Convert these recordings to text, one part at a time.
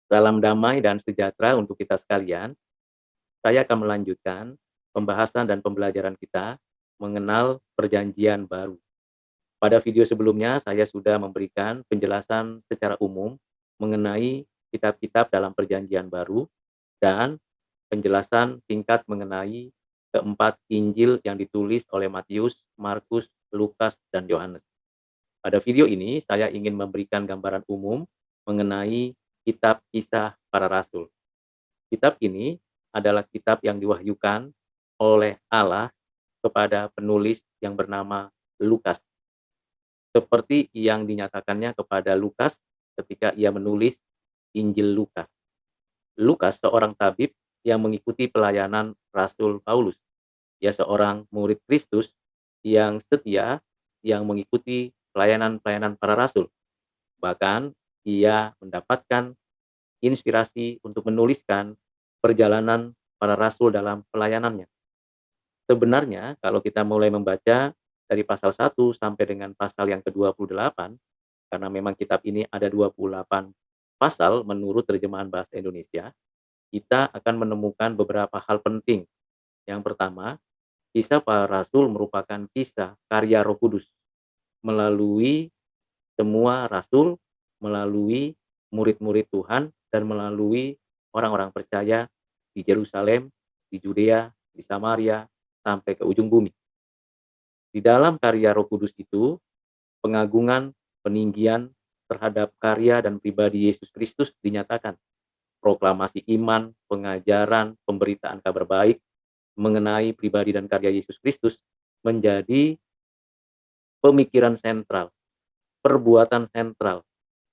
Salam damai dan sejahtera untuk kita sekalian. Saya akan melanjutkan pembahasan dan pembelajaran kita mengenal Perjanjian Baru. Pada video sebelumnya, saya sudah memberikan penjelasan secara umum mengenai kitab-kitab dalam Perjanjian Baru dan penjelasan singkat mengenai keempat Injil yang ditulis oleh Matius, Markus, Lukas, dan Yohanes. Pada video ini, saya ingin memberikan gambaran umum mengenai kitab Kisah Para Rasul. Kitab ini adalah kitab yang diwahyukan oleh Allah kepada penulis yang bernama Lukas, seperti yang dinyatakannya kepada Lukas ketika ia menulis Injil Lukas. Lukas seorang tabib yang mengikuti pelayanan Rasul Paulus. Ia seorang murid Kristus yang setia yang mengikuti pelayanan-pelayanan para rasul. Bahkan ia mendapatkan inspirasi untuk menuliskan perjalanan para rasul dalam pelayanannya. Sebenarnya kalau kita mulai membaca dari pasal 1 sampai dengan pasal yang ke-28, karena memang kitab ini ada 28 pasal menurut terjemahan bahasa Indonesia, kita akan menemukan beberapa hal penting. Yang pertama, kisah para rasul merupakan kisah karya Roh Kudus melalui semua rasul, melalui murid-murid Tuhan, dan melalui orang-orang percaya di Yerusalem, di Judea, di Samaria, sampai ke ujung bumi. Di dalam karya Roh Kudus itu, pengagungan, peninggian terhadap karya dan pribadi Yesus Kristus dinyatakan. Proklamasi iman, pengajaran, pemberitaan kabar baik mengenai pribadi dan karya Yesus Kristus menjadi pemikiran sentral, perbuatan sentral,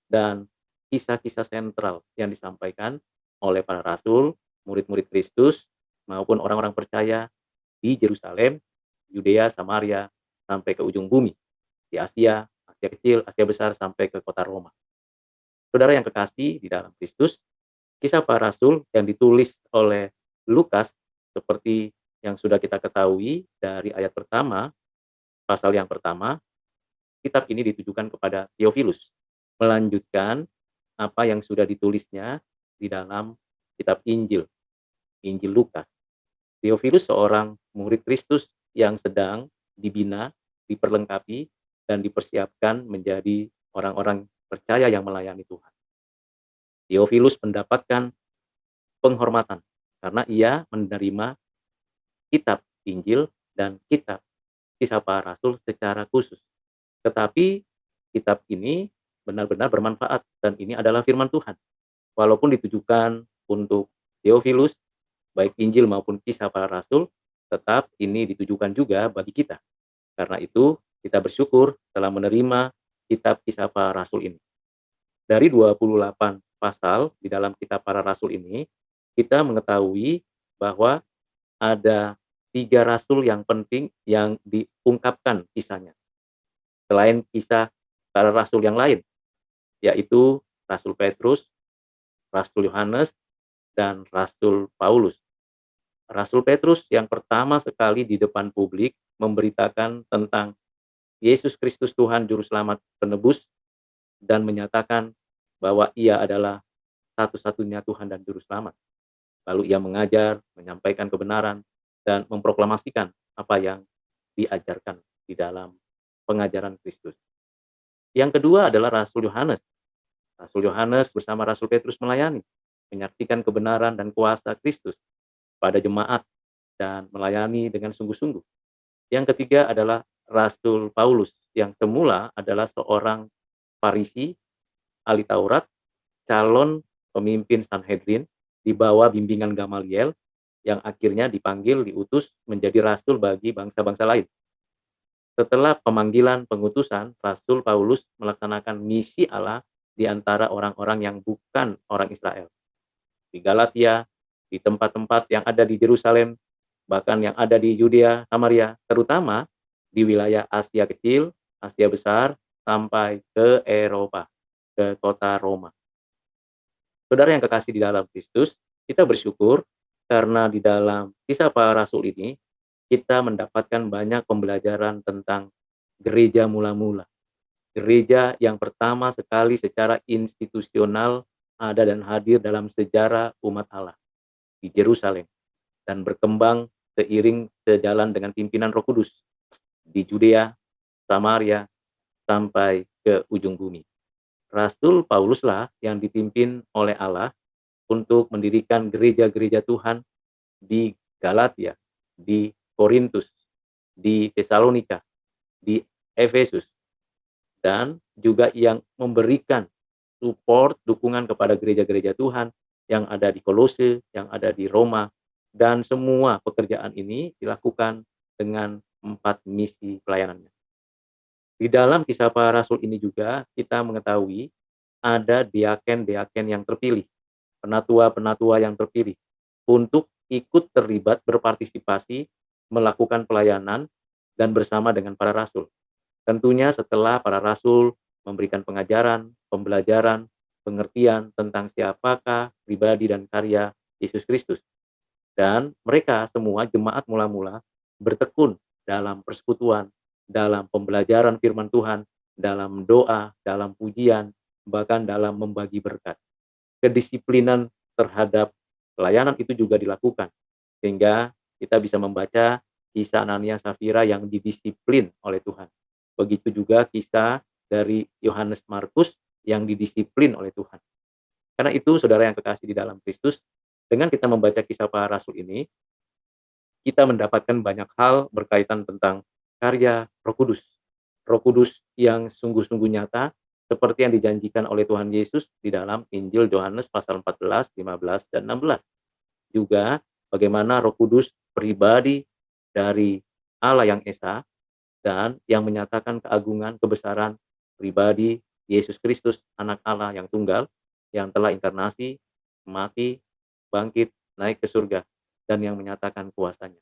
dan kisah-kisah sentral yang disampaikan oleh para rasul, murid-murid Kristus, maupun orang-orang percaya di Yerusalem, Yudea, Samaria, sampai ke ujung bumi, di Asia, Asia kecil, Asia besar, sampai ke kota Roma. Saudara yang kekasih di dalam Kristus, kisah para rasul yang ditulis oleh Lukas seperti yang sudah kita ketahui dari ayat pertama, pasal yang pertama, kitab ini ditujukan kepada Theophilus, melanjutkan apa yang sudah ditulisnya di dalam kitab Injil, Injil Lukas. Theophilus seorang murid Kristus yang sedang dibina, diperlengkapi, dan dipersiapkan menjadi orang-orang percaya yang melayani Tuhan. Theophilus mendapatkan penghormatan karena ia menerima kitab Injil dan kitab Kisah Para Rasul secara khusus. Tetapi kitab ini benar-benar bermanfaat dan ini adalah firman Tuhan. Walaupun ditujukan untuk Theophilus, baik Injil maupun Kisah Para Rasul, tetap ini ditujukan juga bagi kita. Karena itu, kita bersyukur telah menerima kitab Kisah Para Rasul ini. Dari 28 pasal di dalam kitab Para Rasul ini, kita mengetahui bahwa ada 3 rasul yang penting yang diungkapkan kisahnya. Selain kisah para rasul yang lain, yaitu Rasul Petrus, Rasul Yohanes, dan Rasul Paulus. Rasul Petrus yang pertama sekali di depan publik memberitakan tentang Yesus Kristus Tuhan Juru Selamat Penebus dan menyatakan bahwa ia adalah satu-satunya Tuhan dan Juru Selamat. Lalu ia mengajar, menyampaikan kebenaran, dan memproklamasikan apa yang diajarkan di dalam pengajaran Kristus. Yang kedua adalah Rasul Yohanes. Rasul Yohanes bersama Rasul Petrus melayani, menyaksikan kebenaran dan kuasa Kristus pada jemaat dan melayani dengan sungguh-sungguh. Yang ketiga adalah Rasul Paulus yang semula adalah seorang Farisi, ahli Taurat, calon pemimpin Sanhedrin di bawah bimbingan Gamaliel yang akhirnya dipanggil, diutus menjadi rasul bagi bangsa-bangsa lain. Setelah pemanggilan pengutusan, Rasul Paulus melaksanakan misi Allah di antara orang-orang yang bukan orang Israel. Di Galatia, di tempat-tempat yang ada di Yerusalem, bahkan yang ada di Yudea, Samaria, terutama di wilayah Asia kecil, Asia besar, sampai ke Eropa, ke kota Roma. Saudara yang kekasih di dalam Kristus, kita bersyukur karena di dalam kisah para rasul ini, kita mendapatkan banyak pembelajaran tentang gereja mula-mula. Gereja yang pertama sekali secara institusional ada dan hadir dalam sejarah umat Allah di Yerusalem dan berkembang seiring sejalan dengan pimpinan Roh Kudus di Judea, Samaria, sampai ke ujung bumi. Rasul Pauluslah yang dipimpin oleh Allah untuk mendirikan gereja-gereja Tuhan di Galatia, di Korintus, di Tesalonika, di Efesus, dan juga yang memberikan support, dukungan kepada gereja-gereja Tuhan yang ada di Kolose, yang ada di Roma, dan semua pekerjaan ini dilakukan dengan 4 misi pelayanannya. Di dalam Kisah Para Rasul ini juga kita mengetahui ada diaken-diaken yang terpilih, penatua-penatua yang terpilih untuk ikut terlibat berpartisipasi melakukan pelayanan dan bersama dengan para rasul. Tentunya setelah para rasul memberikan pengajaran, pembelajaran, pengertian tentang siapakah pribadi dan karya Yesus Kristus. Dan mereka semua jemaat mula-mula bertekun dalam persekutuan, dalam pembelajaran firman Tuhan, dalam doa, dalam pujian, bahkan dalam membagi berkat. Kedisiplinan terhadap pelayanan itu juga dilakukan, sehingga kita bisa membaca kisah Anania Safira yang didisiplin oleh Tuhan. Begitu juga kisah dari Yohanes Markus yang didisiplin oleh Tuhan. Karena itu, saudara yang kekasih di dalam Kristus, dengan kita membaca Kisah Para Rasul ini, kita mendapatkan banyak hal berkaitan tentang karya Roh Kudus. Roh Kudus yang sungguh-sungguh nyata, seperti yang dijanjikan oleh Tuhan Yesus di dalam Injil Yohanes pasal 14, 15, dan 16. Juga bagaimana Roh Kudus pribadi dari Allah yang Esa dan yang menyatakan keagungan kebesaran pribadi Yesus Kristus, anak Allah yang tunggal, yang telah inkarnasi, mati, bangkit, naik ke surga, dan yang menyatakan kuasanya.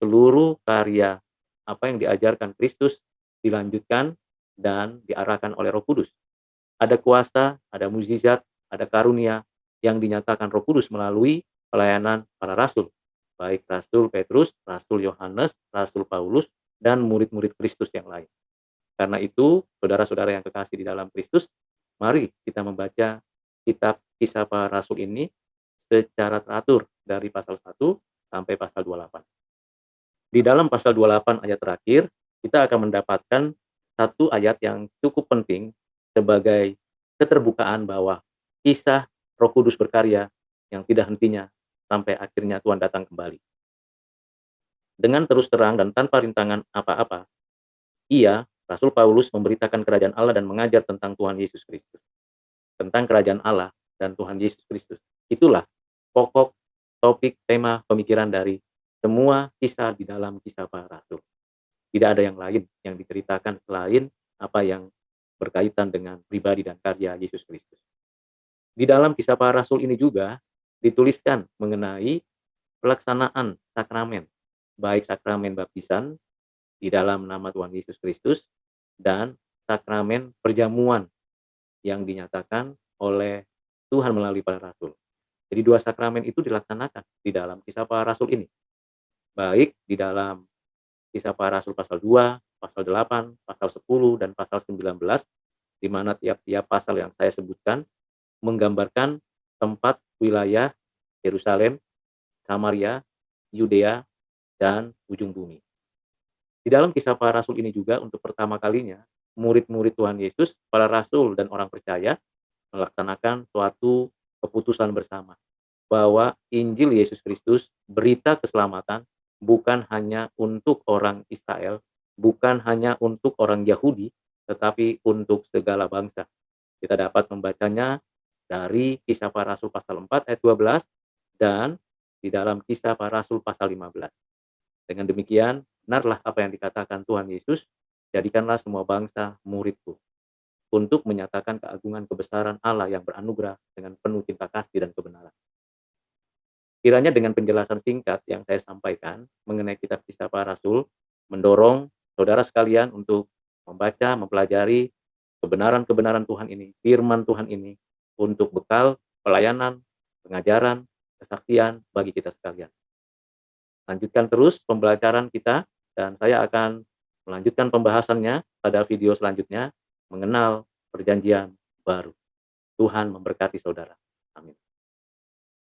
Seluruh karya apa yang diajarkan Kristus dilanjutkan dan diarahkan oleh Roh Kudus. Ada kuasa, ada mukjizat, ada karunia yang dinyatakan Roh Kudus melalui pelayanan para rasul, baik Rasul Petrus, Rasul Yohanes, Rasul Paulus, dan murid-murid Kristus yang lain. Karena itu, saudara-saudara yang kekasih di dalam Kristus, mari kita membaca kitab Kisah Para Rasul ini secara teratur dari pasal 1 sampai pasal 28. Di dalam pasal 28 ayat terakhir, kita akan mendapatkan satu ayat yang cukup penting sebagai keterbukaan bahwa kisah Roh Kudus berkarya yang tidak hentinya sampai akhirnya Tuhan datang kembali. Dengan terus terang dan tanpa rintangan apa-apa, ia, Rasul Paulus, memberitakan kerajaan Allah dan mengajar tentang Tuhan Yesus Kristus. Tentang kerajaan Allah dan Tuhan Yesus Kristus. Itulah pokok topik tema pemikiran dari semua kisah di dalam Kisah Para Rasul. Tidak ada yang lain yang diceritakan selain apa yang berkaitan dengan pribadi dan karya Yesus Kristus. Di dalam Kisah Para Rasul ini juga dituliskan mengenai pelaksanaan sakramen, baik sakramen baptisan di dalam nama Tuhan Yesus Kristus dan sakramen perjamuan yang dinyatakan oleh Tuhan melalui para rasul. Jadi 2 sakramen itu dilaksanakan di dalam Kisah Para Rasul ini. Baik di dalam Kisah Para Rasul pasal 2, pasal 8, pasal 10, dan pasal 19, di mana tiap-tiap pasal yang saya sebutkan menggambarkan tempat wilayah Yerusalem, Samaria, Yudea, dan ujung bumi. Di dalam Kisah Para Rasul ini juga untuk pertama kalinya, murid-murid Tuhan Yesus, para rasul dan orang percaya melaksanakan suatu keputusan bersama bahwa Injil Yesus Kristus, berita keselamatan, bukan hanya untuk orang Israel, bukan hanya untuk orang Yahudi, tetapi untuk segala bangsa. Kita dapat membacanya dari Kisah Para Rasul pasal 4 ayat 12 dan di dalam Kisah Para Rasul pasal 15. Dengan demikian, benarlah apa yang dikatakan Tuhan Yesus, jadikanlah semua bangsa muridku, untuk menyatakan keagungan kebesaran Allah yang beranugerah dengan penuh cinta kasih dan kebenaran. Kiranya dengan penjelasan singkat yang saya sampaikan mengenai kitab Kisah Para Rasul, mendorong saudara sekalian untuk membaca, mempelajari kebenaran-kebenaran Tuhan ini, firman Tuhan ini, untuk bekal pelayanan, pengajaran, kesaksian bagi kita sekalian. Lanjutkan terus pembelajaran kita, dan saya akan melanjutkan pembahasannya pada video selanjutnya, mengenal perjanjian baru. Tuhan memberkati saudara. Amin.